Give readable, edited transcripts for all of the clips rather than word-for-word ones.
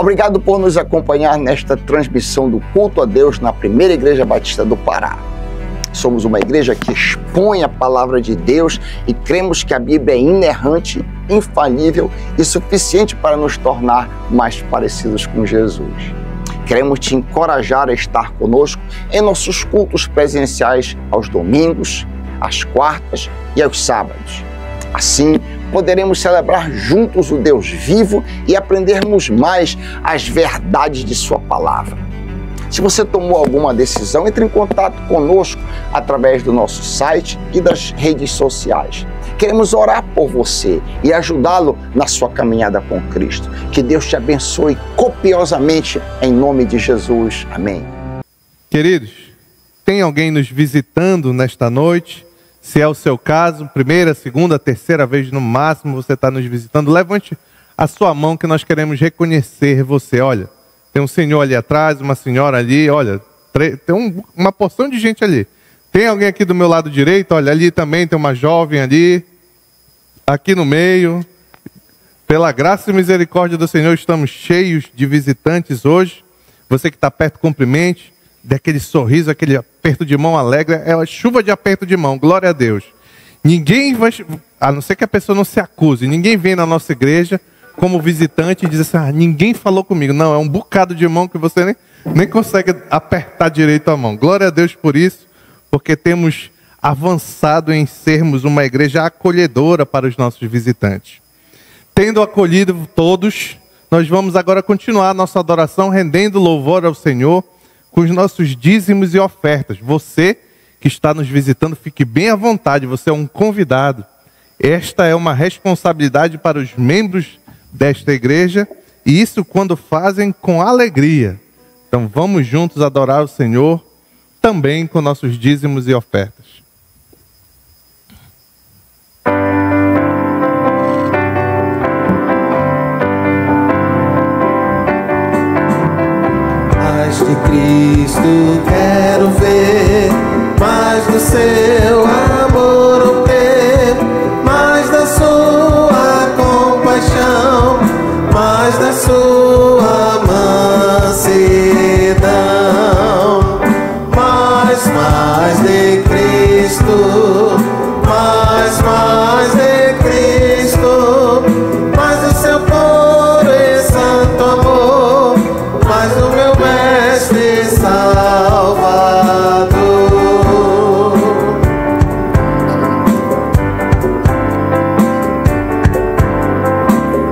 Obrigado por nos acompanhar nesta transmissão do culto a Deus na Primeira Igreja Batista do Pará. Somos uma igreja que expõe a palavra de Deus e cremos que a Bíblia é inerrante, infalível e suficiente para nos tornar mais parecidos com Jesus. Queremos te encorajar a estar conosco em nossos cultos presenciais aos domingos, às quartas e aos sábados. Assim, poderemos celebrar juntos o Deus vivo e aprendermos mais as verdades de sua palavra. Se você tomou alguma decisão, entre em contato conosco através do nosso site e das redes sociais. Queremos orar por você e ajudá-lo na sua caminhada com Cristo. Que Deus te abençoe copiosamente em nome de Jesus. Amém. Queridos, tem alguém nos visitando nesta noite? Se é o seu caso, primeira, segunda, terceira vez no máximo você está nos visitando, levante a sua mão que nós queremos reconhecer você. Olha, tem um senhor ali atrás, uma senhora ali, olha, tem uma porção de gente ali. Tem alguém aqui do meu lado direito, olha, ali também tem uma jovem ali, aqui no meio. Pela graça e misericórdia do Senhor, estamos cheios de visitantes hoje. Você que está perto, cumprimente, dê aquele sorriso, aquele aperto de mão alegre, é uma chuva de aperto de mão, glória a Deus. Ninguém vai, a não ser que a pessoa não se acuse, ninguém vem na nossa igreja como visitante e diz assim, ninguém falou comigo. Não, é um bocado de mão que você nem consegue apertar direito a mão. Glória a Deus por isso, porque temos avançado em sermos uma igreja acolhedora para os nossos visitantes. Tendo acolhido todos, nós vamos agora continuar a nossa adoração, rendendo louvor ao Senhor com os nossos dízimos e ofertas. Você que está nos visitando, fique bem à vontade, você é um convidado. Esta é uma responsabilidade para os membros desta igreja, e isso quando fazem com alegria. Então vamos juntos adorar o Senhor, também com nossos dízimos e ofertas. Mais de Cristo quero ver, mais do seu amor obter, mais da sua compaixão, mais da sua mansidão, mais de Cristo, mais de Cristo, mais do seu puro e santo amor, mais do meu Mestre Salvador.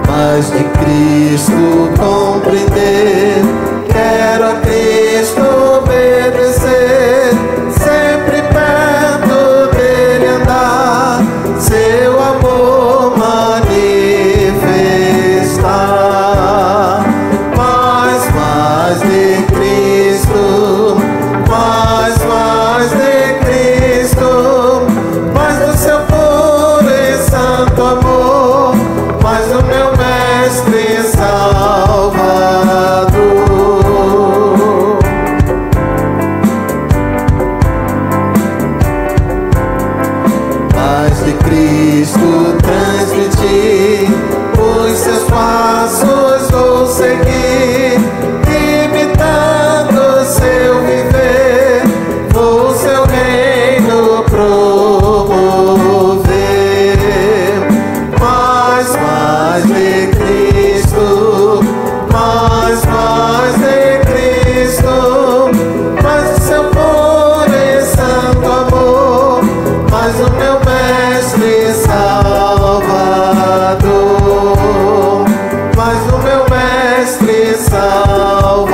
Mais de Cristo compreender, quero a Cristo obedecer, sempre perto dele andar, seu amor manifestar. Mais de Cristo, mais de Cristo, mais do seu puro e santo amor, mais do meu Mestre Salvador. Mais de Cristo transmitir, os seus passos vou seguir, imitando seu viver, vou seu reino promover. Mais de Cristo, mais de Cristo, mais do seu puro e santo amor, mais do meu Mestre Salvador, mais do meu Mestre Salvador.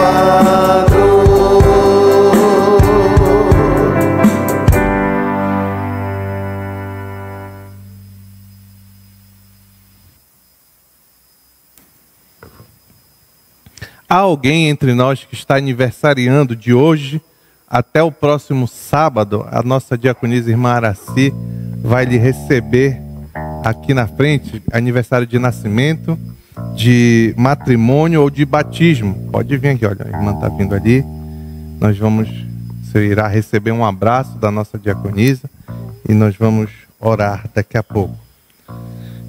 Há alguém entre nós que está aniversariando de hoje até o próximo sábado? A nossa diaconisa irmã Araci vai lhe receber aqui na frente, aniversário de nascimento, de matrimônio ou de batismo. Pode vir aqui, olha, a irmã está vindo ali. Você irá receber um abraço da nossa diaconisa e nós vamos orar daqui a pouco.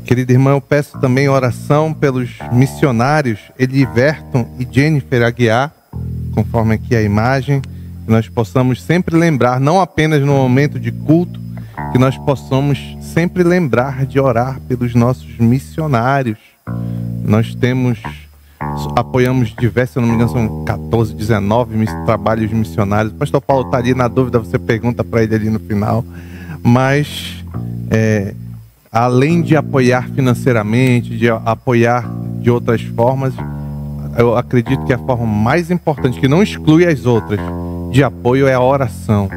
Querida irmã, eu peço também oração pelos missionários Eliverton e Jennifer Aguiar, conforme aqui a imagem, que nós possamos sempre lembrar, não apenas no momento de culto, que nós possamos sempre lembrar de orar pelos nossos missionários. Nós apoiamos diversos, se eu não me engano, são 14, 19 trabalhos missionários. O pastor Paulo está ali na dúvida, você pergunta para ele ali no final. Mas, além de apoiar financeiramente, de apoiar de outras formas, eu acredito que a forma mais importante, que não exclui as outras, de apoio é a oração.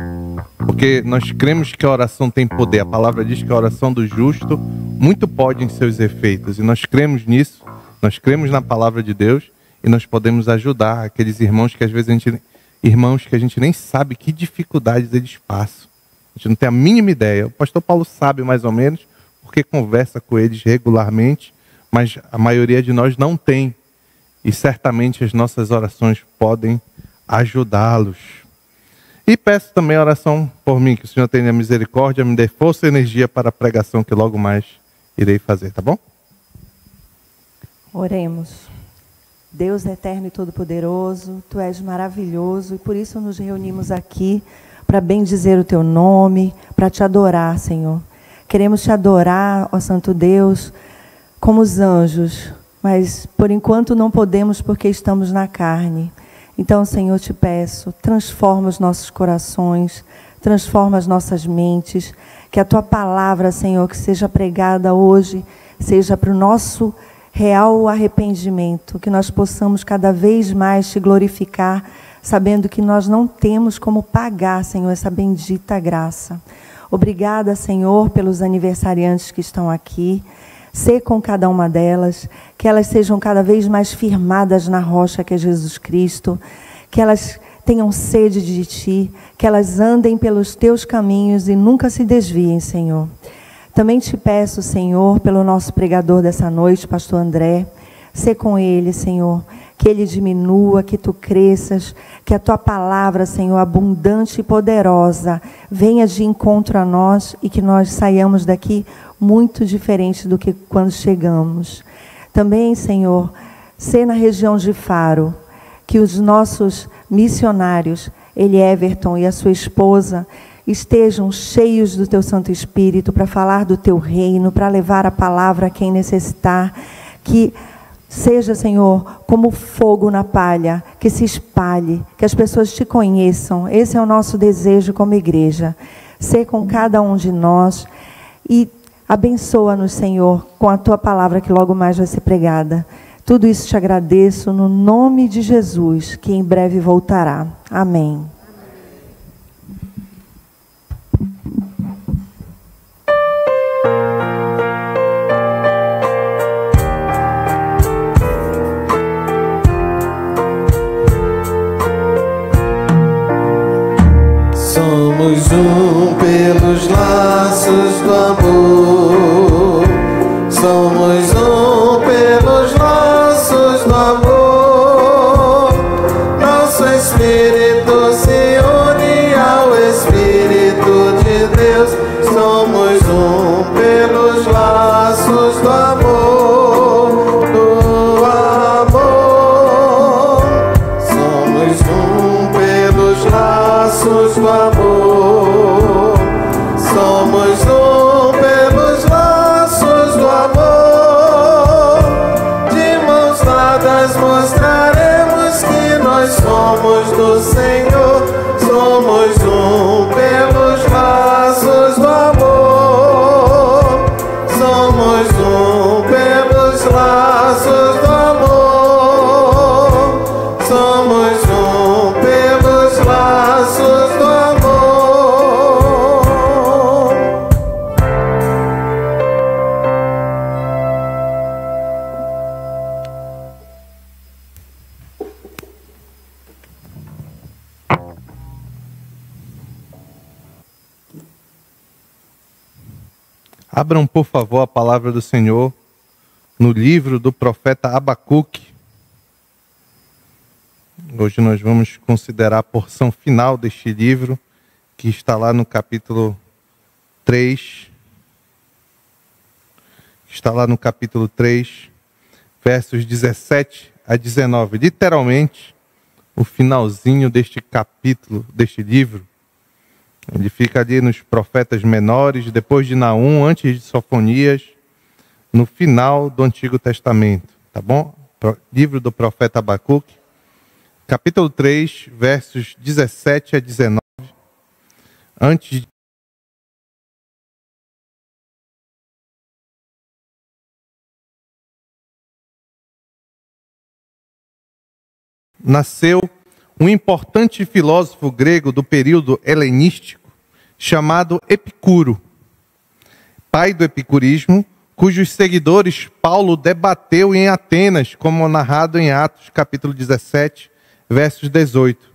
Porque nós cremos que a oração tem poder. A palavra diz que a oração do justo muito pode em seus efeitos. E nós cremos nisso, nós cremos na palavra de Deus e nós podemos ajudar aqueles irmãos que às vezes a gente nem sabe que dificuldades eles passam. A gente não tem a mínima ideia. O pastor Paulo sabe mais ou menos, porque conversa com eles regularmente, mas a maioria de nós não tem. E certamente as nossas orações podem ajudá-los. E peço também oração por mim, que o Senhor tenha misericórdia, me dê força e energia para a pregação que logo mais irei fazer, tá bom? Oremos. Deus eterno e todo-poderoso, Tu és maravilhoso e por isso nos reunimos aqui para bendizer o Teu nome, para Te adorar, Senhor. Queremos Te adorar, ó Santo Deus, como os anjos, mas por enquanto não podemos porque estamos na carne. Então, Senhor, Te peço, transforma os nossos corações, transforma as nossas mentes, que a Tua palavra, Senhor, que seja pregada hoje, seja para o nosso real arrependimento, que nós possamos cada vez mais Te glorificar, sabendo que nós não temos como pagar, Senhor, essa bendita graça. Obrigada, Senhor, pelos aniversariantes que estão aqui. Sê com cada uma delas, que elas sejam cada vez mais firmadas na rocha que é Jesus Cristo, que elas tenham sede de Ti, que elas andem pelos Teus caminhos e nunca se desviem, Senhor. Também Te peço, Senhor, pelo nosso pregador dessa noite, pastor André, sê com ele, Senhor, que ele diminua, que Tu cresças, que a Tua palavra, Senhor, abundante e poderosa, venha de encontro a nós e que nós saiamos daqui muito diferente do que quando chegamos. Também, Senhor, sê na região de Faro, que os nossos missionários, Everton e a sua esposa, estejam cheios do Teu Santo Espírito para falar do Teu reino, para levar a palavra a quem necessitar, que seja, Senhor, como fogo na palha, que se espalhe, que as pessoas Te conheçam. Esse é o nosso desejo como igreja. Sê com cada um de nós e abençoa-nos, Senhor, com a Tua palavra que logo mais vai ser pregada. Tudo isso Te agradeço no nome de Jesus, que em breve voltará. Amém. Somos um pelos laços do amor. Somos um pelos laços do amor. Nosso espírito se une ao Espírito de Deus. Somos um pelos laços do amor. Do amor. Somos um pelos laços do amor. Somos um pelos laços do amor. De mãos dadas mostraremos que nós somos do Senhor. Somos um pelos laços do amor. Somos um pelos laços do amor. Somos um pelos laços do amor. Abram, por favor, a palavra do Senhor no livro do profeta Abacuque. Hoje nós vamos considerar a porção final deste livro, que está lá no capítulo 3, está lá no capítulo 3, versos 17 a 19. Literalmente, o finalzinho deste capítulo, deste livro. Ele fica ali nos profetas menores, depois de Naum, antes de Sofonias, no final do Antigo Testamento. Tá bom? Livro do profeta Abacuque, capítulo 3, versos 17 a 19. Antes de nasceu um importante filósofo grego do período helenístico, chamado Epicuro, pai do epicurismo, cujos seguidores Paulo debateu em Atenas, como narrado em Atos, capítulo 17, versos 18.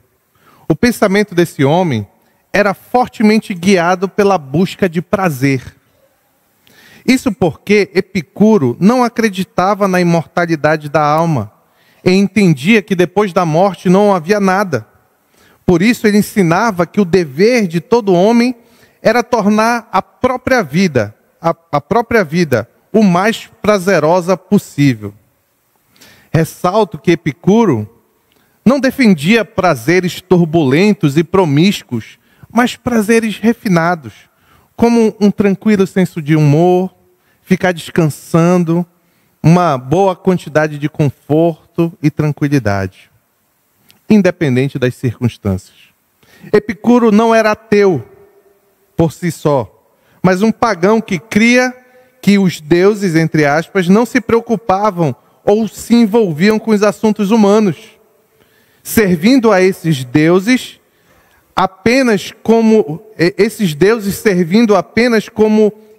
O pensamento desse homem era fortemente guiado pela busca de prazer. Isso porque Epicuro não acreditava na imortalidade da alma e entendia que depois da morte não havia nada. Por isso ele ensinava que o dever de todo homem era tornar a própria vida o mais prazerosa possível. Ressalto que Epicuro não defendia prazeres turbulentos e promíscuos, mas prazeres refinados, como um tranquilo senso de humor, ficar descansando, uma boa quantidade de conforto e tranquilidade, independente das circunstâncias. Epicuro não era ateu por si só, mas um pagão que cria que os deuses, entre aspas, não se preocupavam ou se envolviam com os assuntos humanos, servindo a esses deuses apenas como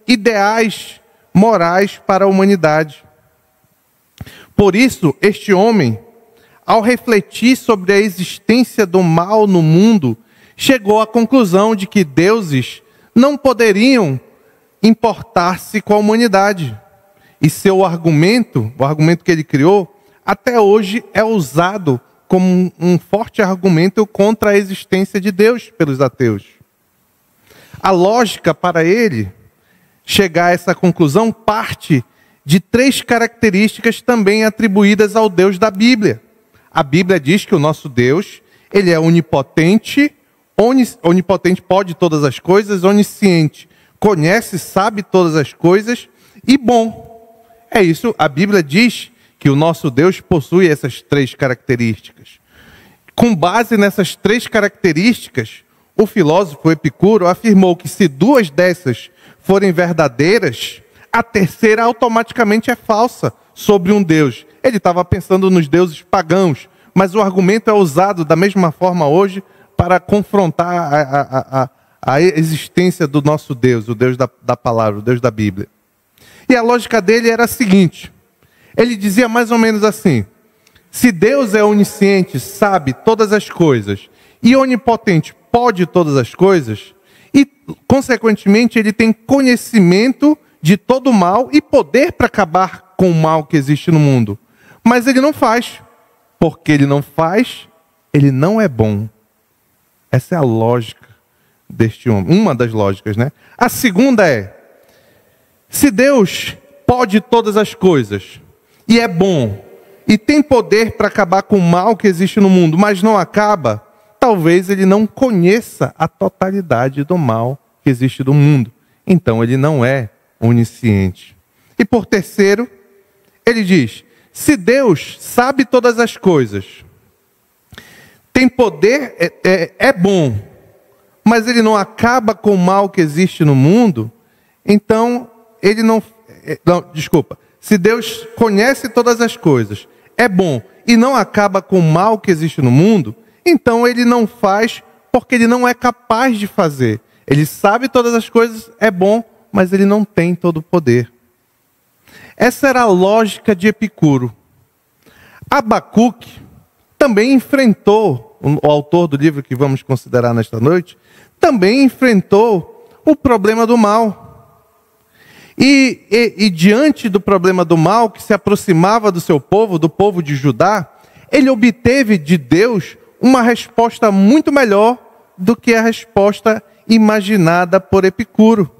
ideais morais para a humanidade. Por isso, este homem, ao refletir sobre a existência do mal no mundo, chegou à conclusão de que deuses não poderiam importar-se com a humanidade. E seu argumento, o argumento que ele criou, até hoje é usado como um forte argumento contra a existência de Deus pelos ateus. A lógica para ele chegar a essa conclusão parte de 3 características também atribuídas ao Deus da Bíblia. A Bíblia diz que o nosso Deus, ele é onipotente, onipotente, pode todas as coisas, onisciente, conhece, sabe todas as coisas e bom. É isso, a Bíblia diz que o nosso Deus possui essas 3 características. Com base nessas 3 características, o filósofo Epicuro afirmou que se 2 dessas forem verdadeiras, a terceira automaticamente é falsa sobre um Deus. Ele estava pensando nos deuses pagãos, mas o argumento é usado da mesma forma hoje para confrontar a existência do nosso Deus, o Deus da palavra, o Deus da Bíblia. E a lógica dele era a seguinte, ele dizia mais ou menos assim: se Deus é onisciente, sabe todas as coisas, e onipotente, pode todas as coisas, e consequentemente ele tem conhecimento de todo o mal e poder para acabar com o mal que existe no mundo. Mas ele não faz. Porque ele não faz, ele não é bom. Essa é a lógica deste homem. Uma das lógicas, né? A segunda é: se Deus pode todas as coisas, e é bom, e tem poder para acabar com o mal que existe no mundo, mas não acaba, talvez ele não conheça a totalidade do mal que existe no mundo. Então ele não é onisciente. E por terceiro, ele diz: se Deus sabe todas as coisas, tem poder, é bom, mas ele não acaba com o mal que existe no mundo, então ele se Deus conhece todas as coisas, é bom e não acaba com o mal que existe no mundo, então ele não faz porque ele não é capaz de fazer. Ele sabe todas as coisas, é bom, mas ele não tem todo o poder. Essa era a lógica de Epicuro. Abacuque também enfrentou, o autor do livro que vamos considerar nesta noite, também enfrentou o problema do mal. E diante do problema do mal que se aproximava do seu povo, do povo de Judá, ele obteve de Deus uma resposta muito melhor do que a resposta imaginada por Epicuro.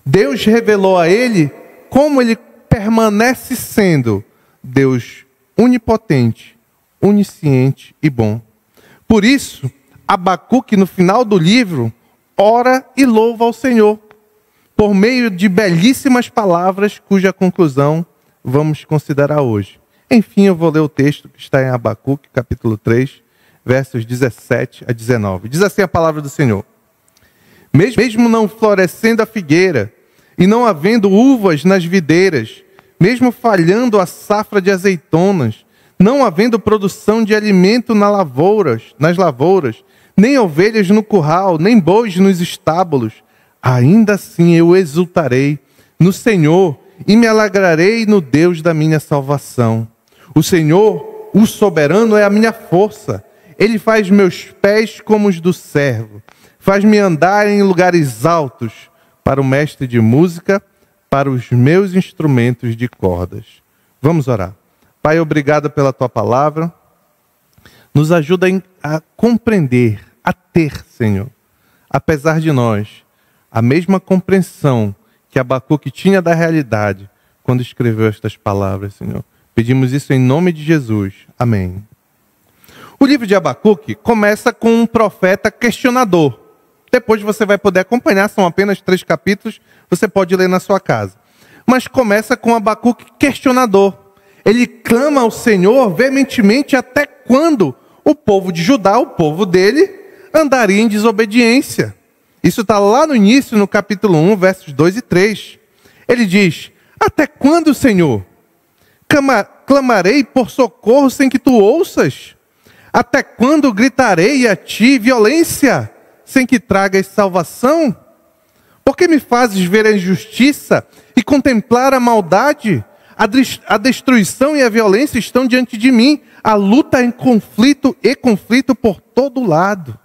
Deus revelou a ele como ele permanece sendo Deus onipotente, onisciente e bom. Por isso, Abacuque, no final do livro, ora e louva ao Senhor, por meio de belíssimas palavras, cuja conclusão vamos considerar hoje. Enfim, eu vou ler o texto que está em Abacuque, capítulo 3, versos 17 a 19. Diz assim a palavra do Senhor: mesmo não florescendo a figueira, e não havendo uvas nas videiras, mesmo falhando a safra de azeitonas, não havendo produção de alimento nas lavouras, nem ovelhas no curral, nem bois nos estábulos, ainda assim eu exultarei no Senhor e me alegrarei no Deus da minha salvação. O Senhor, o soberano, é a minha força. Ele faz meus pés como os do servo, faz-me andar em lugares altos, para o mestre de música, para os meus instrumentos de cordas. Vamos orar. Pai, obrigado pela tua palavra. Nos ajuda a compreender, a ter, Senhor, apesar de nós, a mesma compreensão que Abacuque tinha da realidade quando escreveu estas palavras, Senhor. Pedimos isso em nome de Jesus. Amém. O livro de Abacuque começa com um profeta questionador. Depois você vai poder acompanhar, são apenas 3 capítulos, você pode ler na sua casa. Mas começa com Abacuque questionador. Ele clama ao Senhor veementemente até quando o povo de Judá, o povo dele, andaria em desobediência. Isso está lá no início, no capítulo 1, versos 2 e 3. Ele diz: até quando, Senhor? Clamarei por socorro sem que tu ouças? Até quando gritarei a ti violência sem que tragas salvação? Por que me fazes ver a injustiça e contemplar a maldade? A destruição e a violência estão diante de mim. A luta em conflito por todo lado.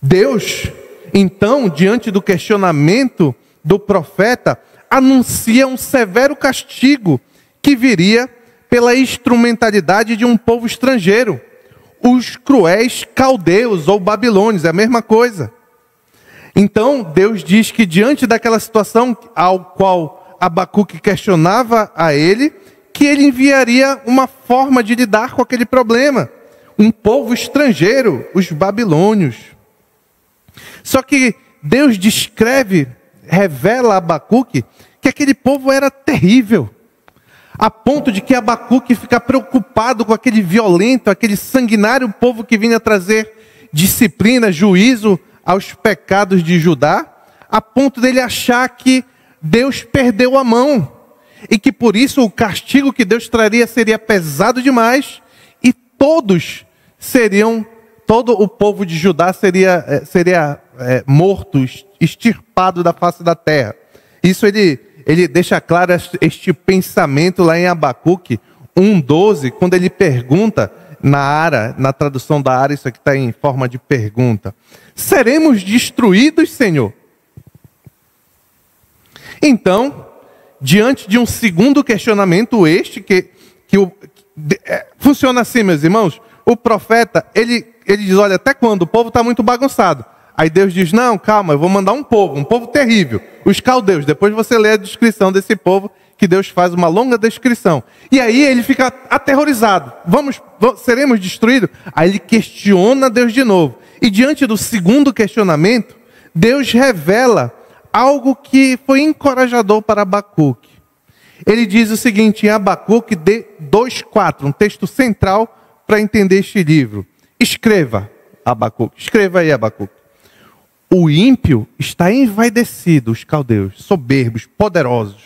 Deus, então, diante do questionamento do profeta, anuncia um severo castigo que viria pela instrumentalidade de um povo estrangeiro. Os cruéis caldeus ou babilônios, é a mesma coisa. Então, Deus diz que diante daquela situação ao qual Abacuque questionava a ele, que ele enviaria uma forma de lidar com aquele problema. Um povo estrangeiro, os babilônios. Só que Deus descreve, revela a Abacuque que aquele povo era terrível. A ponto de que Abacuque fica preocupado com aquele violento, aquele sanguinário povo que vinha trazer disciplina, juízo aos pecados de Judá, a ponto dele achar que Deus perdeu a mão e que por isso o castigo que Deus traria seria pesado demais e todo o povo de Judá seria morto, extirpado da face da terra. Isso ele deixa claro este pensamento lá em Abacuque 1:12, quando ele pergunta na tradução da Ara, isso aqui está em forma de pergunta: seremos destruídos, Senhor? Então, diante de um segundo questionamento, funciona assim, meus irmãos. O profeta, ele diz: olha, até quando? O povo está muito bagunçado. Aí Deus diz: não, calma, eu vou mandar um povo terrível, os caldeus. Depois você lê a descrição desse povo, que Deus faz uma longa descrição. E aí ele fica aterrorizado. Seremos destruídos? Aí ele questiona Deus de novo. E diante do segundo questionamento, Deus revela algo que foi encorajador para Abacuque. Ele diz o seguinte em Abacuque 2:4, um texto central para entender este livro. Escreva, Abacuque. Escreva aí, Abacuque. O ímpio está envaidecido, os caldeus, soberbos, poderosos.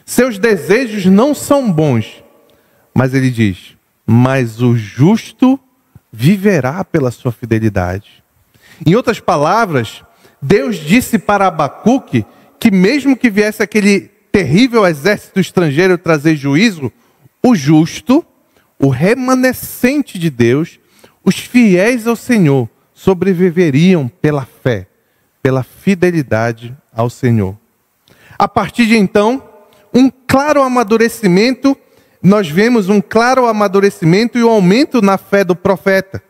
Seus desejos não são bons. Mas ele diz: mas o justo viverá pela sua fidelidade. Em outras palavras, Deus disse para Abacuque que mesmo que viesse aquele terrível exército estrangeiro trazer juízo, o justo, o remanescente de Deus, os fiéis ao Senhor, sobreviveriam pela fé, pela fidelidade ao Senhor. A partir de então, nós vemos um claro amadurecimento e o aumento na fé do profeta,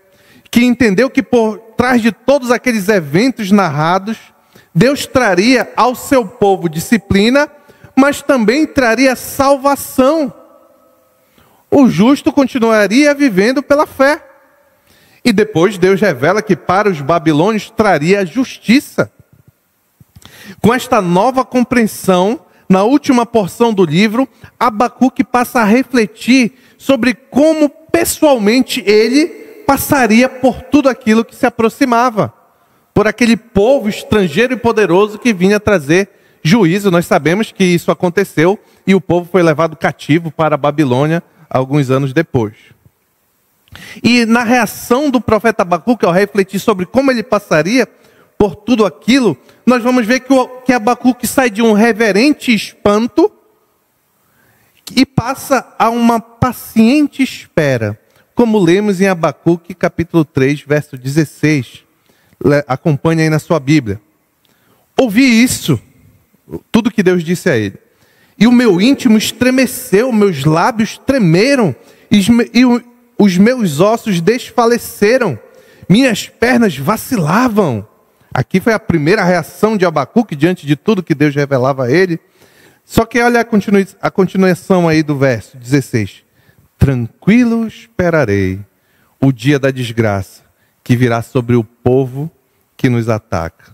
que entendeu que por trás de todos aqueles eventos narrados, Deus traria ao seu povo disciplina, mas também traria salvação. O justo continuaria vivendo pela fé. E depois Deus revela que para os babilônios traria justiça. Com esta nova compreensão, na última porção do livro, Abacuque passa a refletir sobre como pessoalmente ele passaria por tudo aquilo que se aproximava, por aquele povo estrangeiro e poderoso que vinha trazer juízo. Nós sabemos que isso aconteceu e o povo foi levado cativo para a Babilônia alguns anos depois. E na reação do profeta Abacuque ao refletir sobre como ele passaria por tudo aquilo, nós vamos ver que Abacuque sai de um reverente espanto e passa a uma paciente espera, como lemos em Abacuque capítulo 3, verso 16. Acompanhe aí na sua Bíblia. Ouvi isso, tudo que Deus disse a ele, e o meu íntimo estremeceu, meus lábios tremeram, e os meus ossos desfaleceram, minhas pernas vacilavam. Aqui foi a primeira reação de Abacuque diante de tudo que Deus revelava a ele. Só que olha a continuação aí do verso 16. Tranquilo esperarei o dia da desgraça que virá sobre o povo que nos ataca.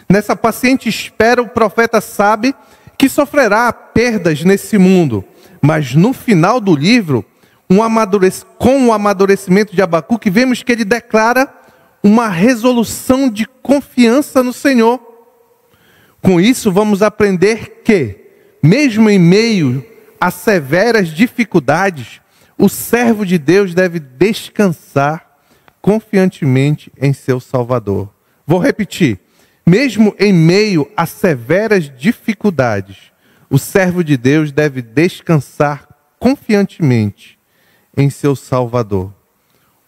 Nessa paciente espera, o profeta sabe que sofrerá perdas nesse mundo, mas no final do livro, com o amadurecimento de Abacuque, vemos que ele declara uma resolução de confiança no Senhor. Com isso, vamos aprender que, mesmo em meio a severas dificuldades, o servo de Deus deve descansar confiantemente em seu Salvador. Vou repetir. Mesmo em meio a severas dificuldades, o servo de Deus deve descansar confiantemente em seu Salvador.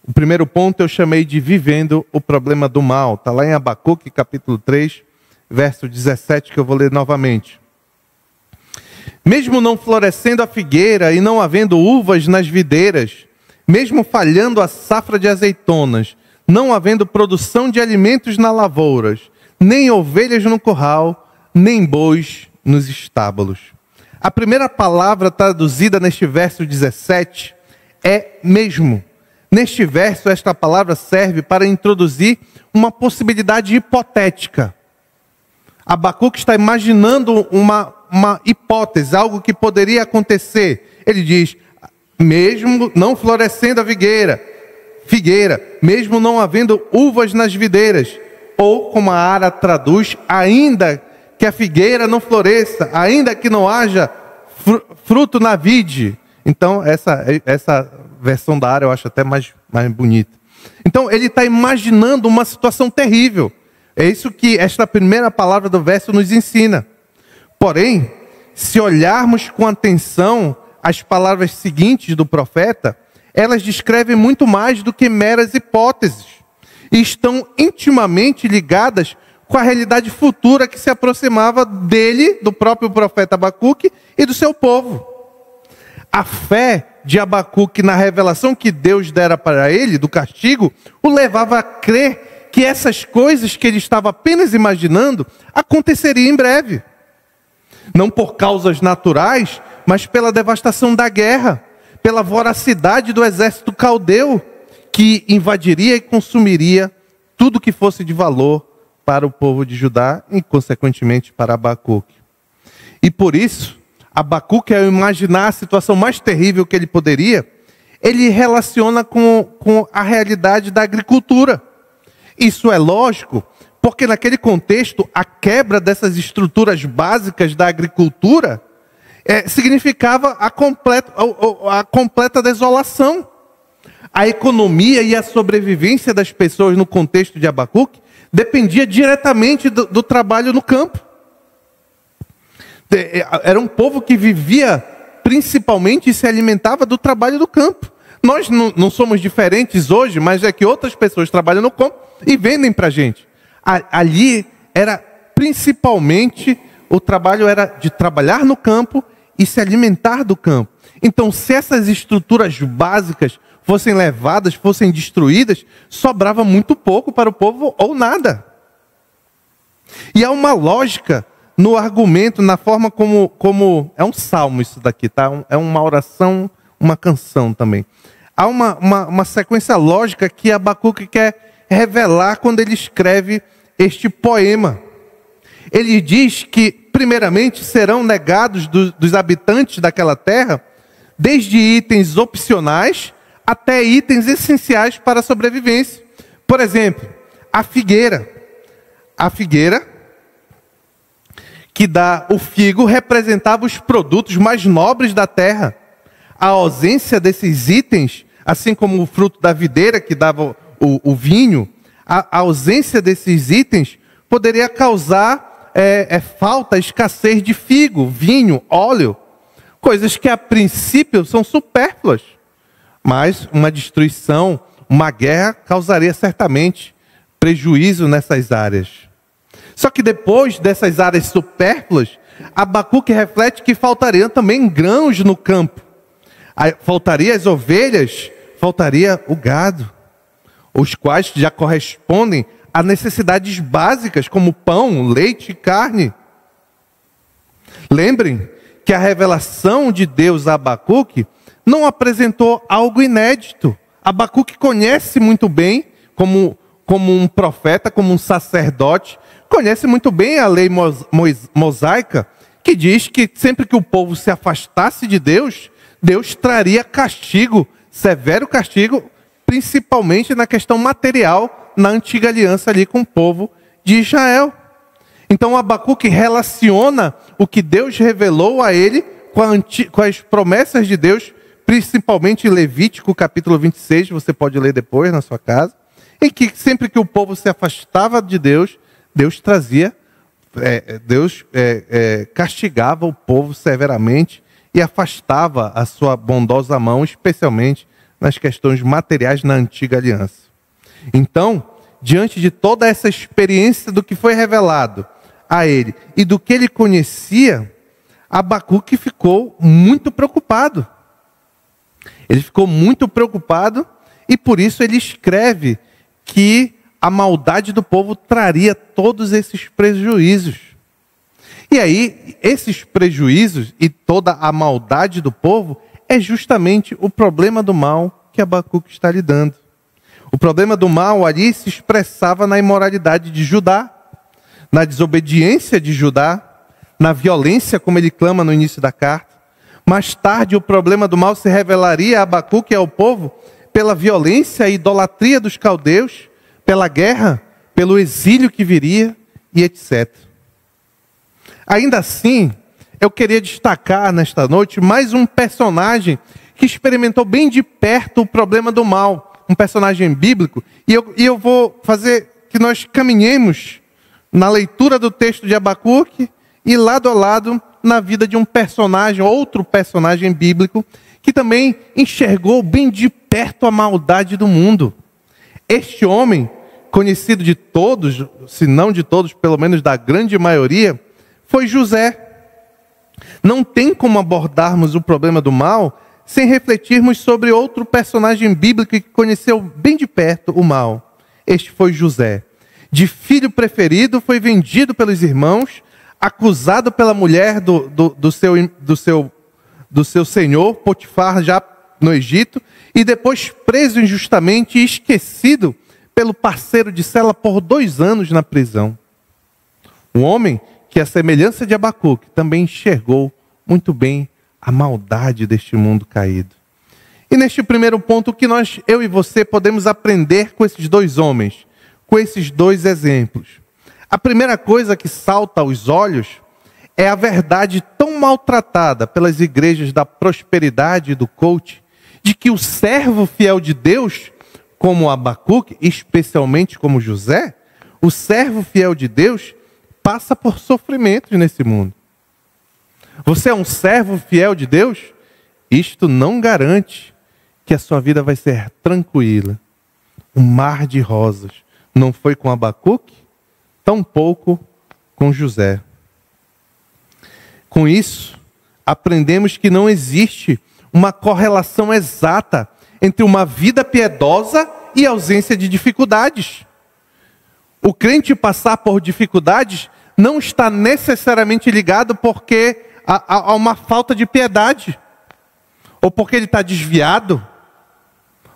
O primeiro ponto eu chamei de vivendo o problema do mal. Está lá em Abacuque, capítulo 3, verso 17, que eu vou ler novamente. Mesmo não florescendo a figueira e não havendo uvas nas videiras, mesmo falhando a safra de azeitonas, não havendo produção de alimentos nas lavouras, nem ovelhas no curral, nem bois nos estábulos. A primeira palavra traduzida neste verso 17 é mesmo. Neste verso, esta palavra serve para introduzir uma possibilidade hipotética. Abacuque está imaginando uma hipótese, algo que poderia acontecer. Ele diz, mesmo não florescendo a figueira, mesmo não havendo uvas nas videiras, ou como a Ara traduz, ainda que a figueira não floresça, ainda que não haja fruto na vide. Então, essa versão da Ara eu acho até mais bonita. Então, ele está imaginando uma situação terrível. É isso que esta primeira palavra do verso nos ensina. Porém, se olharmos com atenção as palavras seguintes do profeta, elas descrevem muito mais do que meras hipóteses. E estão intimamente ligadas com a realidade futura que se aproximava dele, do próprio profeta Abacuque e do seu povo. A fé de Abacuque na revelação que Deus dera para ele, do castigo, o levava a crer que essas coisas que ele estava apenas imaginando aconteceriam em breve. Não por causas naturais, mas pela devastação da guerra, pela voracidade do exército caldeu, que invadiria e consumiria tudo que fosse de valor para o povo de Judá e, consequentemente, para Abacuque. E por isso, Abacuque, ao imaginar a situação mais terrível que ele poderia, ele relaciona com a realidade da agricultura. Isso é lógico, porque naquele contexto, a quebra dessas estruturas básicas da agricultura significava a completa desolação. A economia e a sobrevivência das pessoas no contexto de Abacuque dependia diretamente do trabalho no campo. Era um povo que vivia principalmente e se alimentava do trabalho do campo. Nós não somos diferentes hoje, mas é que outras pessoas trabalham no campo e vendem para a gente. Ali era principalmente, o trabalho era de trabalhar no campo e se alimentar do campo. Então, se essas estruturas básicas fossem levadas, fossem destruídas, sobrava muito pouco para o povo ou nada. E há uma lógica no argumento, na forma como é um salmo isso daqui, tá? É uma oração, uma canção também. Há uma sequência lógica que Abacuque quer revelar quando ele escreve este poema. Ele diz que, primeiramente, serão negados dos habitantes daquela terra, desde itens opcionais até itens essenciais para a sobrevivência. Por exemplo, a figueira. A figueira, que dá o figo, representava os produtos mais nobres da terra. A ausência desses itens, assim como o fruto da videira, que dava o vinho, a ausência desses itens poderia causar falta, escassez de figo, vinho, óleo, coisas que a princípio são supérfluas, mas uma destruição, uma guerra causaria certamente prejuízo nessas áreas. Só que depois dessas áreas supérfluas, Abacuque reflete que faltariam também grãos no campo. Faltaria as ovelhas, faltaria o gado, os quais já correspondem a necessidades básicas como pão, leite e carne. Lembrem que a revelação de Deus a Abacuque não apresentou algo inédito. Abacuque conhece muito bem, como um profeta, como um sacerdote, conhece muito bem a lei mosaica, que diz que sempre que o povo se afastasse de Deus, Deus traria castigo, severo castigo, principalmente na questão material, na antiga aliança ali com o povo de Israel. Então Abacuque relaciona o que Deus revelou a ele com as promessas de Deus, principalmente em Levítico capítulo 26, você pode ler depois na sua casa, em que sempre que o povo se afastava de Deus, Deus castigava o povo severamente e afastava a sua bondosa mão, especialmente nas questões materiais na antiga aliança. Então, diante de toda essa experiência do que foi revelado a ele e do que ele conhecia, Abacuque ficou muito preocupado. Ele ficou muito preocupado e por isso ele escreve que a maldade do povo traria todos esses prejuízos. E aí, esses prejuízos e toda a maldade do povo é justamente o problema do mal que Abacuque está lidando. O problema do mal ali se expressava na imoralidade de Judá, na desobediência de Judá, na violência, como ele clama no início da carta. Mais tarde, o problema do mal se revelaria a Abacuque e ao povo pela violência e idolatria dos caldeus, pela guerra, pelo exílio que viria e etc. Ainda assim, eu queria destacar nesta noite mais um personagem que experimentou bem de perto o problema do mal, um personagem bíblico, e eu vou fazer que nós caminhemos na leitura do texto de Abacuque e lado a lado na vida de um personagem, outro personagem bíblico, que também enxergou bem de perto a maldade do mundo. Este homem, conhecido de todos, se não de todos, pelo menos da grande maioria, foi José. Não tem como abordarmos o problema do mal sem refletirmos sobre outro personagem bíblico que conheceu bem de perto o mal. Este foi José. De filho preferido, foi vendido pelos irmãos, acusado pela mulher do seu senhor, Potifar, já no Egito, e depois preso injustamente e esquecido pelo parceiro de cela por 2 anos na prisão. Um homem que, à semelhança de Abacuque, também enxergou muito bem a maldade deste mundo caído. E neste primeiro ponto, o que eu e você podemos aprender com esses 2 homens, com esses 2 exemplos? A primeira coisa que salta aos olhos é a verdade tão maltratada pelas igrejas da prosperidade e do coach, de que o servo fiel de Deus, como Abacuque, especialmente como José, o servo fiel de Deus passa por sofrimentos nesse mundo. Você é um servo fiel de Deus? Isto não garante que a sua vida vai ser tranquila. Um mar de rosas. Não foi com Abacuque, tampouco com José. Com isso, aprendemos que não existe uma correlação exata entre uma vida piedosa e ausência de dificuldades. O crente passar por dificuldades não está necessariamente ligado porque há uma falta de piedade, ou porque ele está desviado.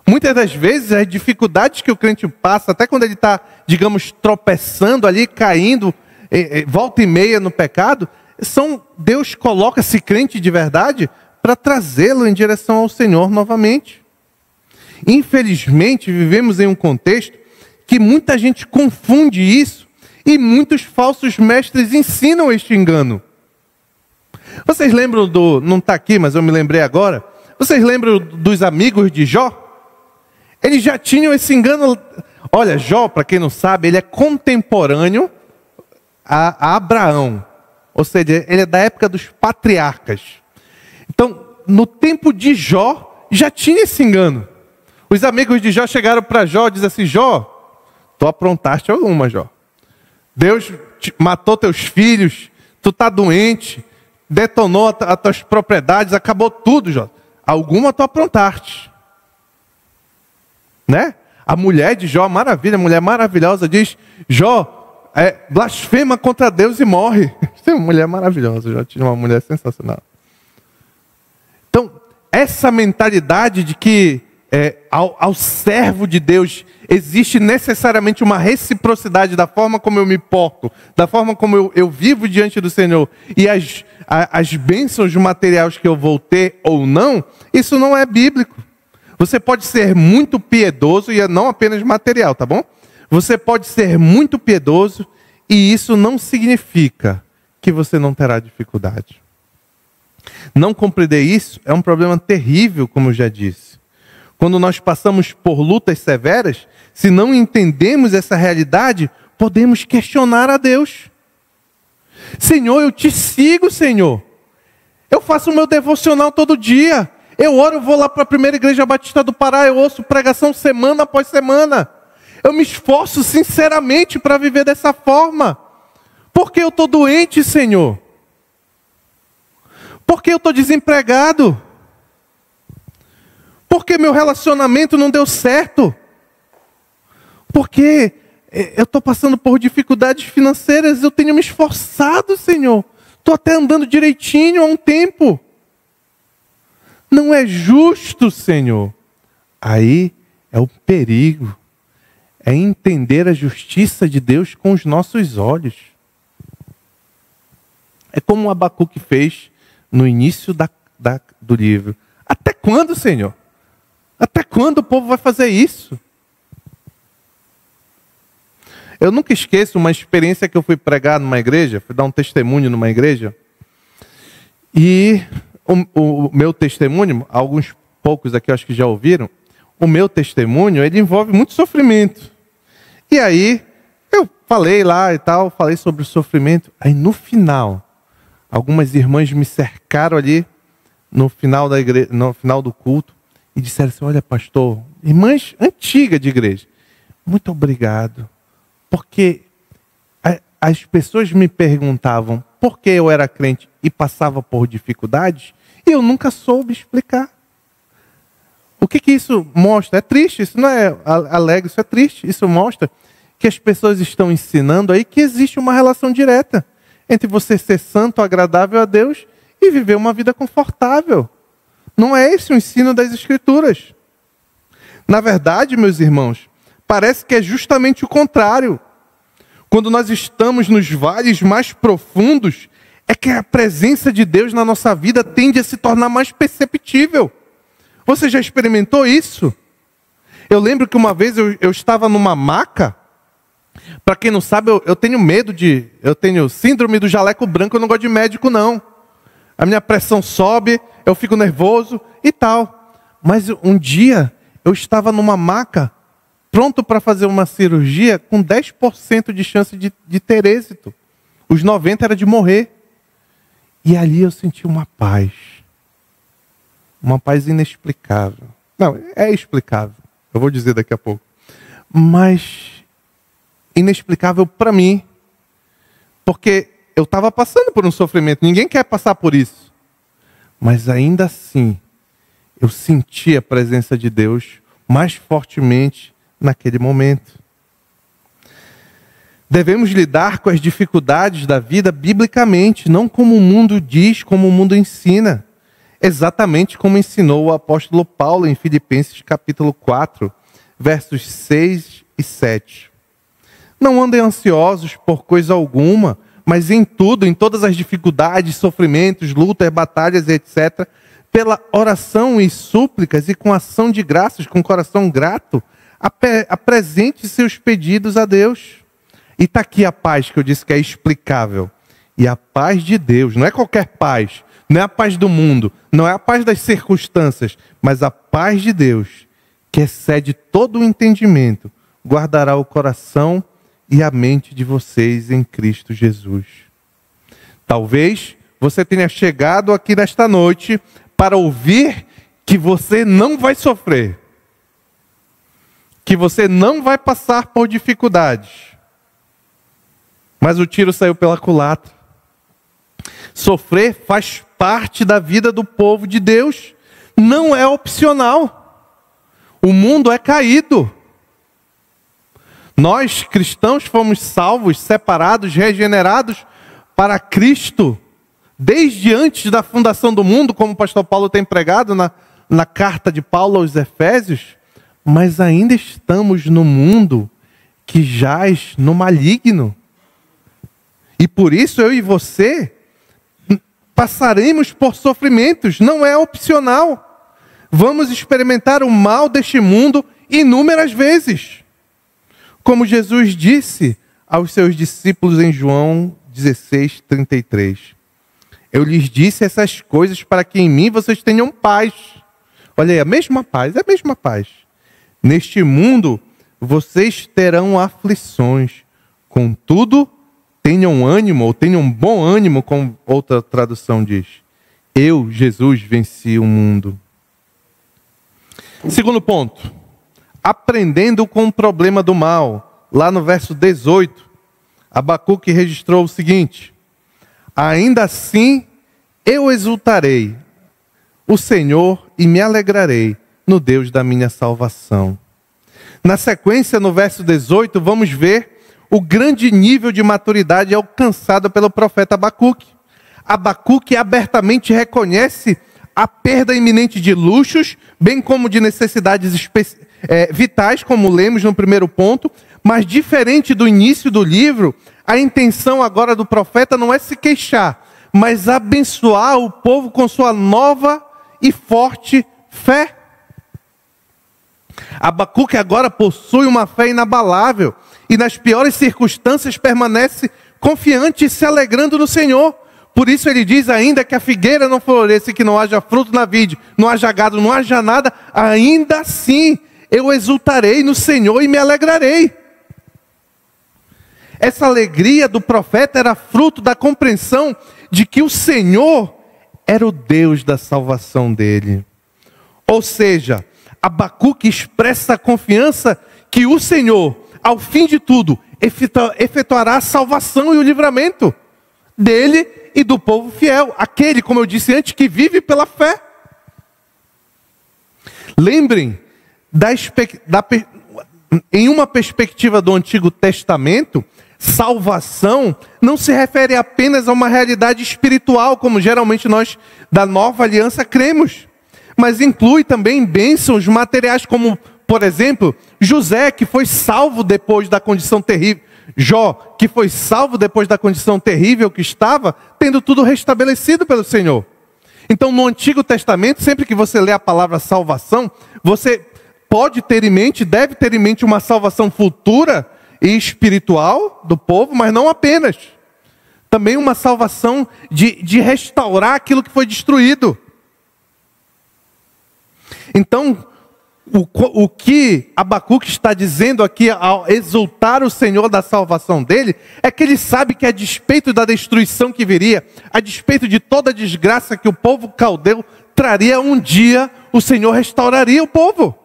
Muitas das vezes as dificuldades que o crente passa, até quando ele está, digamos, tropeçando ali, caindo, volta e meia no pecado, Deus coloca esse crente de verdade para trazê-lo em direção ao Senhor novamente. Infelizmente, vivemos em um contexto que muita gente confunde isso e muitos falsos mestres ensinam este engano. Vocês lembram não está aqui, mas eu me lembrei agora, vocês lembram dos amigos de Jó? Eles já tinham esse engano. Olha, Jó, para quem não sabe, ele é contemporâneo a Abraão. Ou seja, ele é da época dos patriarcas. Então, no tempo de Jó, já tinha esse engano. Os amigos de Jó chegaram para Jó e disseram assim: Jó, tu aprontaste alguma, Jó. Deus matou teus filhos, tu está doente, detonou as tuas propriedades, acabou tudo, Jó. Alguma tu aprontaste. Né? A mulher de Jó, maravilha, mulher maravilhosa, diz: Jó, blasfema contra Deus e morre. Isso é uma mulher maravilhosa, já tinha uma mulher sensacional. Então, essa mentalidade de que ao servo de Deus existe necessariamente uma reciprocidade da forma como eu me porto, da forma como eu vivo diante do Senhor, e as bênçãos materiais que eu vou ter ou não, isso não é bíblico. Você pode ser muito piedoso, e não apenas material, tá bom? Você pode ser muito piedoso, e isso não significa que você não terá dificuldade. Não compreender isso é um problema terrível, como eu já disse. Quando nós passamos por lutas severas, se não entendemos essa realidade, podemos questionar a Deus. Senhor, eu te sigo, Senhor. Eu faço o meu devocional todo dia. Eu oro, eu vou lá para a Primeira Igreja Batista do Pará, eu ouço pregação semana após semana. Eu me esforço sinceramente para viver dessa forma. Por que eu estou doente, Senhor? Por que eu estou desempregado? Por que meu relacionamento não deu certo? Por que eu estou passando por dificuldades financeiras? Eu tenho me esforçado, Senhor. Estou até andando direitinho há um tempo. Não é justo, Senhor. Aí é o perigo. É entender a justiça de Deus com os nossos olhos. É como o Abacuque fez no início do livro. Até quando, Senhor? Até quando o povo vai fazer isso? Eu nunca esqueço uma experiência que eu fui pregar numa igreja, fui dar um testemunho numa igreja. E o meu testemunho, alguns poucos aqui acho que já ouviram, o meu testemunho, ele envolve muito sofrimento. E aí, eu falei lá e tal, falei sobre o sofrimento. Aí no final, algumas irmãs me cercaram ali, no final do culto, e disseram assim: olha, pastor, irmãs antigas de igreja, muito obrigado. Porque as pessoas me perguntavam por que eu era crente e passava por dificuldades, e eu nunca soube explicar. O que isso mostra? É triste, isso não é alegre, isso é triste. Isso mostra que as pessoas estão ensinando aí que existe uma relação direta entre você ser santo, agradável a Deus, e viver uma vida confortável. Não é esse o ensino das Escrituras. Na verdade, meus irmãos, parece que é justamente o contrário. Quando nós estamos nos vales mais profundos, é que a presença de Deus na nossa vida tende a se tornar mais perceptível. Você já experimentou isso? Eu lembro que uma vez eu estava numa maca. Para quem não sabe, eu tenho medo eu tenho síndrome do jaleco branco, eu não gosto de médico não. A minha pressão sobe, eu fico nervoso e tal. Mas um dia, eu estava numa maca, pronto para fazer uma cirurgia, com 10% de chance de ter êxito. Os 90% era de morrer. E ali eu senti uma paz. Uma paz inexplicável. Não, é explicável. Eu vou dizer daqui a pouco. Mas inexplicável para mim. Porque eu estava passando por um sofrimento. Ninguém quer passar por isso. Mas ainda assim, eu senti a presença de Deus mais fortemente naquele momento. Devemos lidar com as dificuldades da vida biblicamente, não como o mundo diz, como o mundo ensina. Exatamente como ensinou o apóstolo Paulo em Filipenses capítulo 4, versos 6 e 7. Não andem ansiosos por coisa alguma, mas em tudo, em todas as dificuldades, sofrimentos, lutas, batalhas, etc., pela oração e súplicas e com ação de graças, com coração grato, apresente seus pedidos a Deus. E está aqui a paz que eu disse que é explicável. E a paz de Deus, não é qualquer paz, não é a paz do mundo, não é a paz das circunstâncias, mas a paz de Deus, que excede todo o entendimento, guardará o coração e a mente de vocês em Cristo Jesus. Talvez você tenha chegado aqui nesta noite para ouvir que você não vai sofrer, que você não vai passar por dificuldades. Mas o tiro saiu pela culatra. Sofrer faz parte da vida do povo de Deus. Não é opcional. O mundo é caído. Nós, cristãos, fomos salvos, separados, regenerados para Cristo. Desde antes da fundação do mundo, como o pastor Paulo tem pregado na carta de Paulo aos Efésios. Mas ainda estamos no mundo que jaz no maligno. E por isso eu e você passaremos por sofrimentos, não é opcional. Vamos experimentar o mal deste mundo inúmeras vezes. Como Jesus disse aos seus discípulos em João 16:33. Eu lhes disse essas coisas para que em mim vocês tenham paz. Olha aí, a mesma paz, é a mesma paz. Neste mundo vocês terão aflições, contudo, tenham ânimo, ou tenham bom ânimo, como outra tradução diz. Eu, Jesus, venci o mundo. Segundo ponto. Aprendendo com o problema do mal. Lá no verso 18, Abacuque registrou o seguinte. Ainda assim, eu exultarei o Senhor e me alegrarei no Deus da minha salvação. Na sequência, no verso 18, vamos ver o grande nível de maturidade alcançado pelo profeta Abacuque. Abacuque abertamente reconhece a perda iminente de luxos, bem como de necessidades vitais, como lemos no primeiro ponto, mas diferente do início do livro, a intenção agora do profeta não é se queixar, mas abençoar o povo com sua nova e forte fé. Abacuque agora possui uma fé inabalável e nas piores circunstâncias permanece confiante e se alegrando no Senhor. Por isso ele diz ainda que a figueira não floresça e que não haja fruto na vide, não haja gado, não haja nada, ainda assim eu exultarei no Senhor e me alegrarei. Essa alegria do profeta era fruto da compreensão de que o Senhor era o Deus da salvação dele. Ou seja, Abacuque expressa a confiança que o Senhor, ao fim de tudo, efetuará a salvação e o livramento dele e do povo fiel. Aquele, como eu disse antes, que vive pela fé. Lembrem, em uma perspectiva do Antigo Testamento, salvação não se refere apenas a uma realidade espiritual, como geralmente nós da Nova Aliança cremos, mas inclui também bênçãos materiais, como, por exemplo, José, que foi salvo depois da condição terrível, Jó, que foi salvo depois da condição terrível que estava, tendo tudo restabelecido pelo Senhor. Então, no Antigo Testamento, sempre que você lê a palavra salvação, você pode ter em mente, deve ter em mente uma salvação futura e espiritual do povo, mas não apenas. Também uma salvação de restaurar aquilo que foi destruído. Então, o que Abacuque está dizendo aqui ao exultar o Senhor da salvação dele, é que ele sabe que a despeito da destruição que viria, a despeito de toda a desgraça que o povo caldeu traria, um dia o Senhor restauraria o povo.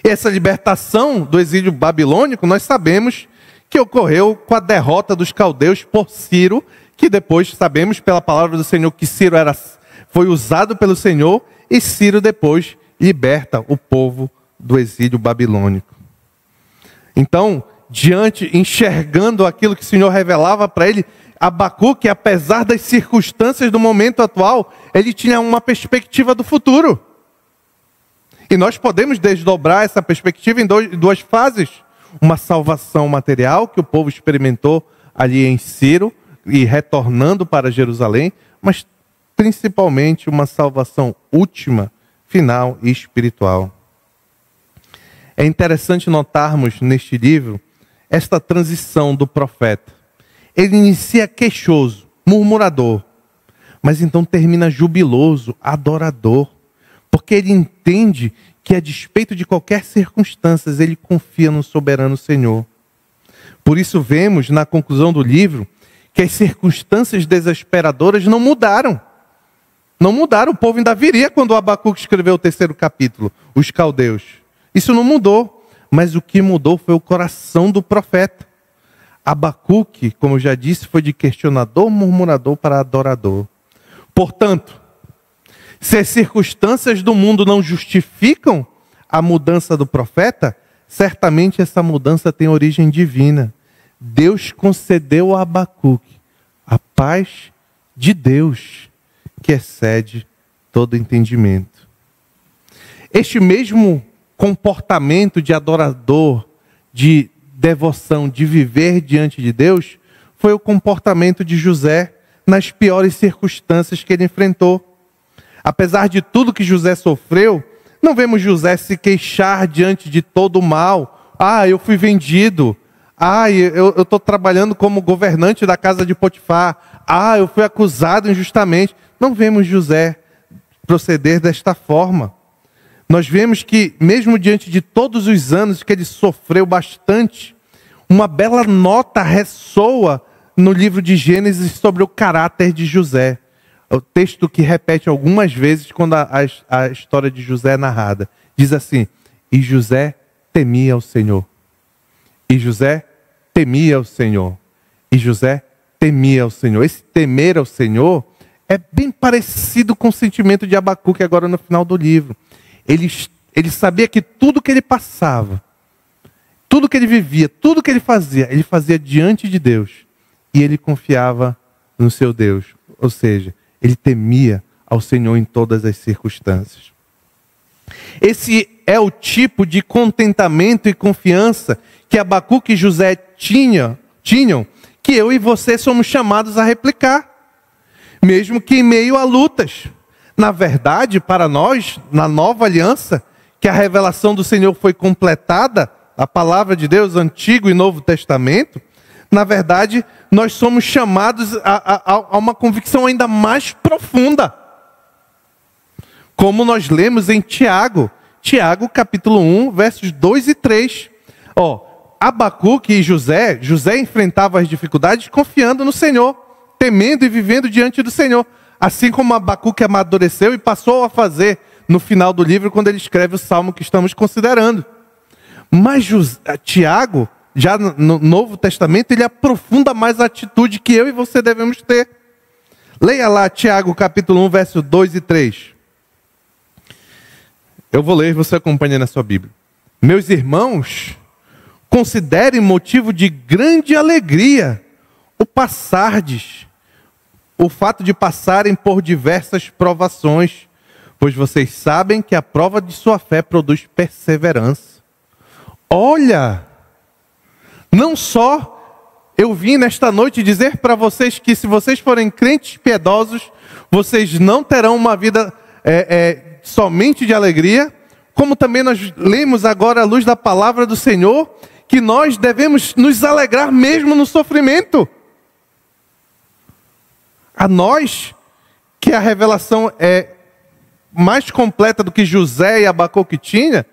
Essa libertação do exílio babilônico, nós sabemos que ocorreu com a derrota dos caldeus por Ciro, que depois sabemos pela palavra do Senhor que Ciro foi usado pelo Senhor, e Ciro depois liberta o povo do exílio babilônico. Então, enxergando aquilo que o Senhor revelava para ele, Abacuque, apesar das circunstâncias do momento atual, ele tinha uma perspectiva do futuro. E nós podemos desdobrar essa perspectiva em duas fases. Uma salvação material, que o povo experimentou ali em Ciro, e retornando para Jerusalém, mas principalmente uma salvação última, final e espiritual. É interessante notarmos neste livro esta transição do profeta. Ele inicia queixoso, murmurador, mas então termina jubiloso, adorador, porque ele entende que, a despeito de qualquer circunstância, ele confia no soberano Senhor. Por isso vemos na conclusão do livro que as circunstâncias desesperadoras não mudaram. Não mudaram, o povo ainda viria quando Abacuque escreveu o 3º capítulo, os caldeus. Isso não mudou, mas o que mudou foi o coração do profeta. Abacuque, como eu já disse, foi de questionador, murmurador para adorador. Portanto, se as circunstâncias do mundo não justificam a mudança do profeta, certamente essa mudança tem origem divina. Deus concedeu a Abacuque a paz de Deus, que excede todo entendimento. Este mesmo comportamento de adorador, de devoção, de viver diante de Deus, foi o comportamento de José nas piores circunstâncias que ele enfrentou. Apesar de tudo que José sofreu, não vemos José se queixar diante de todo o mal. Eu fui vendido. Eu estou trabalhando como governante da casa de Potifar. Eu fui acusado injustamente. Não vemos José proceder desta forma. Nós vemos que, mesmo diante de todos os anos que ele sofreu bastante, uma bela nota ressoa no livro de Gênesis sobre o caráter de José. O texto que repete algumas vezes quando a história de José é narrada. Diz assim: e José temia o Senhor. E José temia o Senhor. E José temia o Senhor. Esse temer ao Senhor é bem parecido com o sentimento de Abacuque agora no final do livro. Ele sabia que tudo que ele passava, tudo que ele vivia, tudo que ele fazia diante de Deus. E ele confiava no seu Deus. Ou seja, ele temia ao Senhor em todas as circunstâncias. Esse é o tipo de contentamento e confiança que Abacuque e José tinham, que eu e você somos chamados a replicar, mesmo que em meio a lutas. Na verdade, para nós, na nova aliança, que a revelação do Senhor foi completada, a palavra de Deus, Antigo e Novo Testamento, na verdade, nós somos chamados a uma convicção ainda mais profunda. Como nós lemos em Tiago, capítulo 1, versos 2 e 3. Abacuque e José enfrentavam as dificuldades confiando no Senhor, temendo e vivendo diante do Senhor. Assim como Abacuque amadureceu e passou a fazer no final do livro, quando ele escreve o salmo que estamos considerando. Mas Tiago, já no Novo Testamento, ele aprofunda mais a atitude que eu e você devemos ter. Leia lá Tiago capítulo 1, versos 2 e 3. Eu vou ler e você acompanha na sua Bíblia. Meus irmãos, considerem motivo de grande alegria o fato de passarem por diversas provações, pois vocês sabem que a prova de sua fé produz perseverança. Olha, não só eu vim nesta noite dizer para vocês que se vocês forem crentes piedosos, vocês não terão uma vida somente de alegria, como também nós lemos agora à luz da palavra do Senhor, que nós devemos nos alegrar mesmo no sofrimento. A nós, que a revelação é mais completa do que José e Abacuque tinha,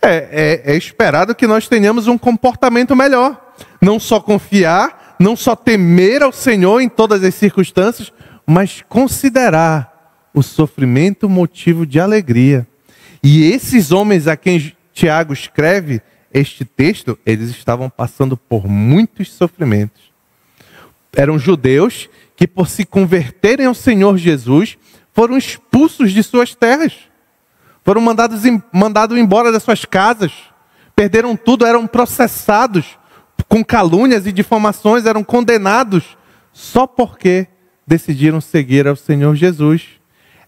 é esperado que nós tenhamos um comportamento melhor. Não só confiar, não só temer ao Senhor em todas as circunstâncias, mas considerar o sofrimento motivo de alegria. E esses homens a quem Tiago escreve este texto, eles estavam passando por muitos sofrimentos. Eram judeus que, por se converterem ao Senhor Jesus, foram expulsos de suas terras. Foram mandados embora das suas casas perderam tudo, eram processados com calúnias e difamações, eram condenados só porque decidiram seguir ao Senhor Jesus.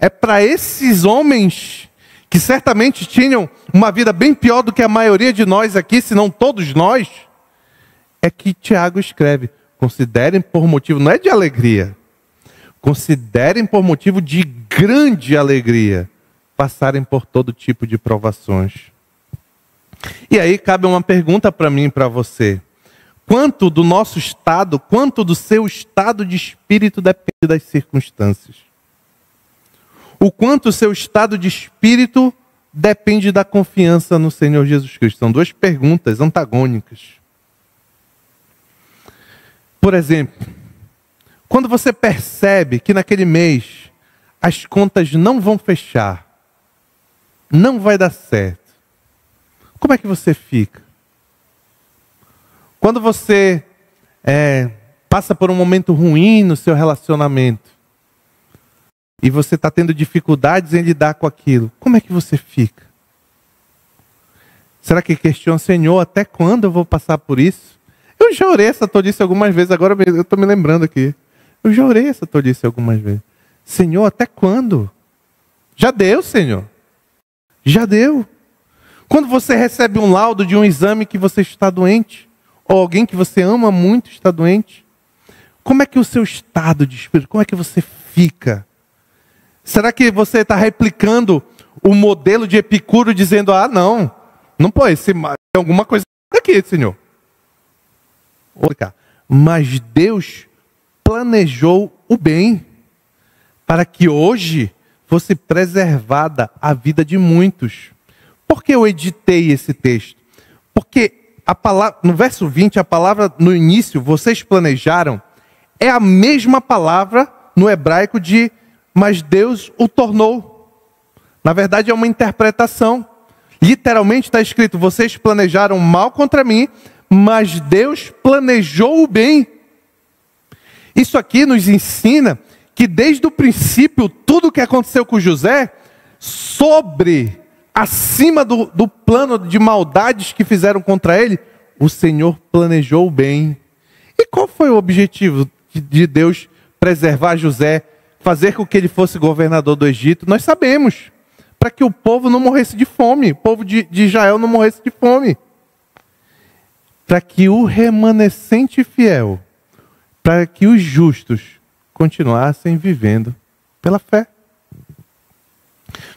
É para esses homens que certamente tinham uma vida bem pior do que a maioria de nós aqui, se não todos nós, é que Tiago escreve: considerem por motivo, não é de alegria, considerem por motivo de grande alegria passarem por todo tipo de provações. E aí cabe uma pergunta para mim e para você: quanto do nosso estado, quanto do seu estado de espírito depende das circunstâncias? O quanto o seu estado de espírito depende da confiança no Senhor Jesus Cristo? São duas perguntas antagônicas. Por exemplo, quando você percebe que naquele mês as contas não vão fechar, não vai dar certo, como é que você fica? Quando você passa por um momento ruim no seu relacionamento e você está tendo dificuldades em lidar com aquilo, como é que você fica? Será que questiona: Senhor, até quando eu vou passar por isso? Eu já orei essa tolice algumas vezes, agora eu estou me lembrando aqui. Eu já orei essa tolice algumas vezes. Senhor, até quando? Já deu, Senhor. Já deu. Quando você recebe um laudo de um exame que você está doente, ou alguém que você ama muito está doente, como é que o seu estado de espírito, como é que você fica? Será que você está replicando o modelo de Epicuro, dizendo: ah, não pode, tem alguma coisa aqui, Senhor? Mas Deus planejou o bem para que hoje fosse preservada a vida de muitos. Por que eu editei esse texto? Porque a palavra, no verso 20, a palavra no início, vocês planejaram, é a mesma palavra no hebraico de mas Deus o tornou. Na verdade é uma interpretação. Literalmente está escrito: vocês planejaram mal contra mim, mas Deus planejou o bem. Isso aqui nos ensina que desde o princípio, tudo o que aconteceu com José, acima do plano de maldades que fizeram contra ele, o Senhor planejou o bem. E qual foi o objetivo de Deus preservar José, fazer com que ele fosse governador do Egito? Nós sabemos, para que o povo não morresse de fome, o povo de Israel não morresse de fome. Para que o remanescente fiel, para que os justos continuassem vivendo pela fé.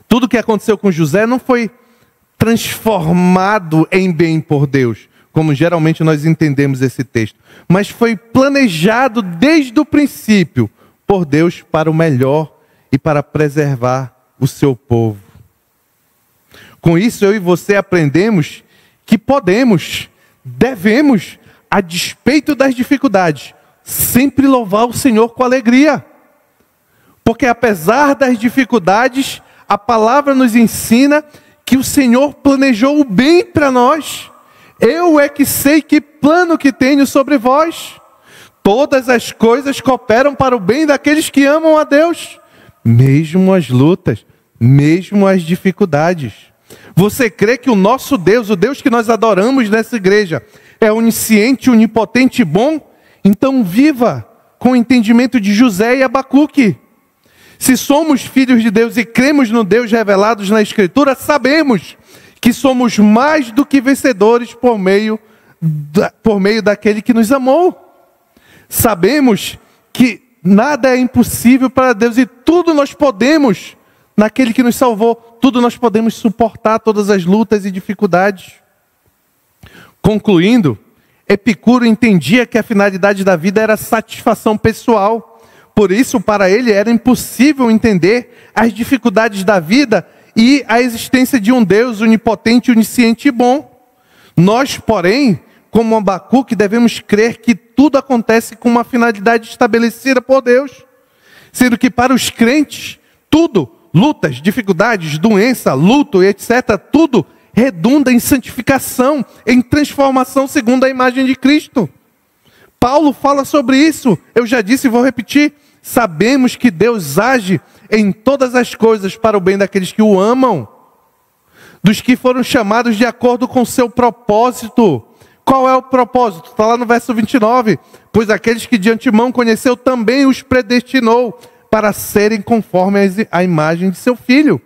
Tudo que aconteceu com José não foi transformado em bem por Deus, como geralmente nós entendemos esse texto, mas foi planejado desde o princípio por Deus para o melhor e para preservar o seu povo. Com isso, eu e você aprendemos que devemos, a despeito das dificuldades, sempre louvar o Senhor com alegria. Porque apesar das dificuldades, a palavra nos ensina que o Senhor planejou o bem para nós. Eu é que sei que plano que tenho sobre vós. Todas as coisas cooperam para o bem daqueles que amam a Deus. Mesmo as lutas, mesmo as dificuldades. Você crê que o nosso Deus, o Deus que nós adoramos nessa igreja, é onisciente, onipotente e bom? Então viva com o entendimento de José e Abacuque. Se somos filhos de Deus e cremos no Deus revelados na Escritura, sabemos que somos mais do que vencedores por meio daquele que nos amou. Sabemos que nada é impossível para Deus e tudo nós podemos, naquele que nos salvou, tudo nós podemos suportar, todas as lutas e dificuldades. Concluindo, Epicuro entendia que a finalidade da vida era satisfação pessoal. Por isso, para ele, era impossível entender as dificuldades da vida e a existência de um Deus onipotente, onisciente e bom. Nós, porém, como Abacuque, devemos crer que tudo acontece com uma finalidade estabelecida por Deus. Sendo que para os crentes, tudo, lutas, dificuldades, doença, luto, etc., tudo redunda em santificação, em transformação segundo a imagem de Cristo. Paulo fala sobre isso, eu já disse e vou repetir. Sabemos que Deus age em todas as coisas para o bem daqueles que o amam. dos que foram chamados de acordo com o seu propósito. Qual é o propósito? Está lá no verso 29. Pois aqueles que de antemão conheceu também os predestinou para serem conforme a imagem de seu Filho.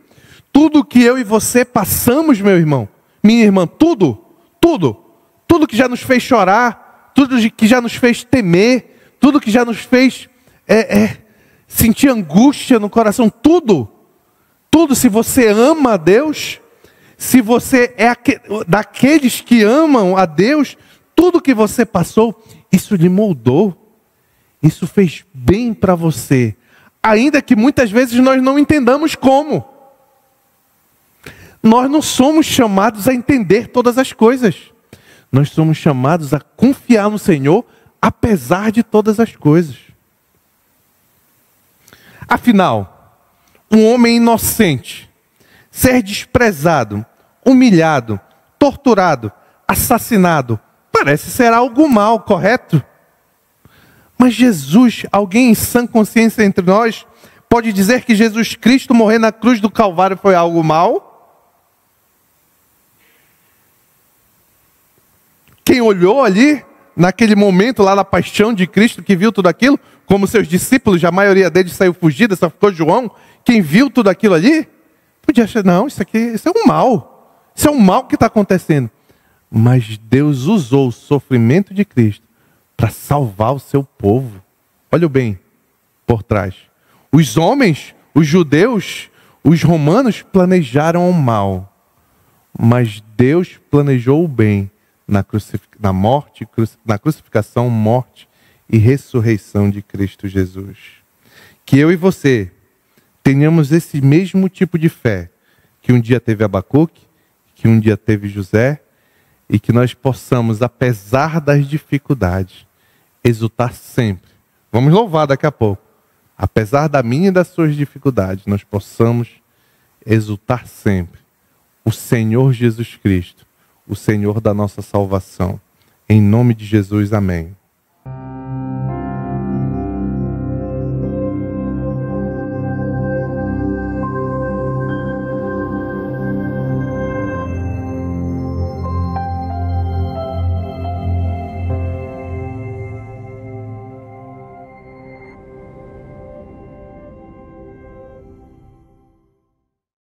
Tudo que eu e você passamos, meu irmão, minha irmã, tudo que já nos fez chorar, tudo que já nos fez temer, tudo que já nos fez sentir angústia no coração, tudo, se você ama a Deus, se você é daqueles que amam a Deus, tudo que você passou, isso lhe moldou, isso fez bem para você, ainda que muitas vezes nós não entendamos como. Nós não somos chamados a entender todas as coisas, nós somos chamados a confiar no Senhor, apesar de todas as coisas. Afinal, um homem inocente ser desprezado, humilhado, torturado, assassinado, parece ser algo mal, correto? Mas Jesus, alguém em sã consciência entre nós, pode dizer que Jesus Cristo morrer na cruz do Calvário foi algo mal? Quem olhou ali, naquele momento lá na paixão de Cristo, que viu tudo aquilo, como seus discípulos, a maioria deles saiu fugida, só ficou João, quem viu tudo aquilo ali, podia achar, não, isso é um mal. Isso é um mal que está acontecendo. Mas Deus usou o sofrimento de Cristo para salvar o seu povo. Olha o bem por trás. Os homens, os judeus, os romanos planejaram o mal. Mas Deus planejou o bem na crucificação, morte e ressurreição de Cristo Jesus. Que eu e você tenhamos esse mesmo tipo de fé que um dia teve Abacuque, que um dia teve José, e que nós possamos, apesar das dificuldades, exultar sempre. Vamos louvar daqui a pouco. Apesar da minha e das suas dificuldades, nós possamos exultar sempre. O Senhor Jesus Cristo, o Senhor da nossa salvação. Em nome de Jesus, amém.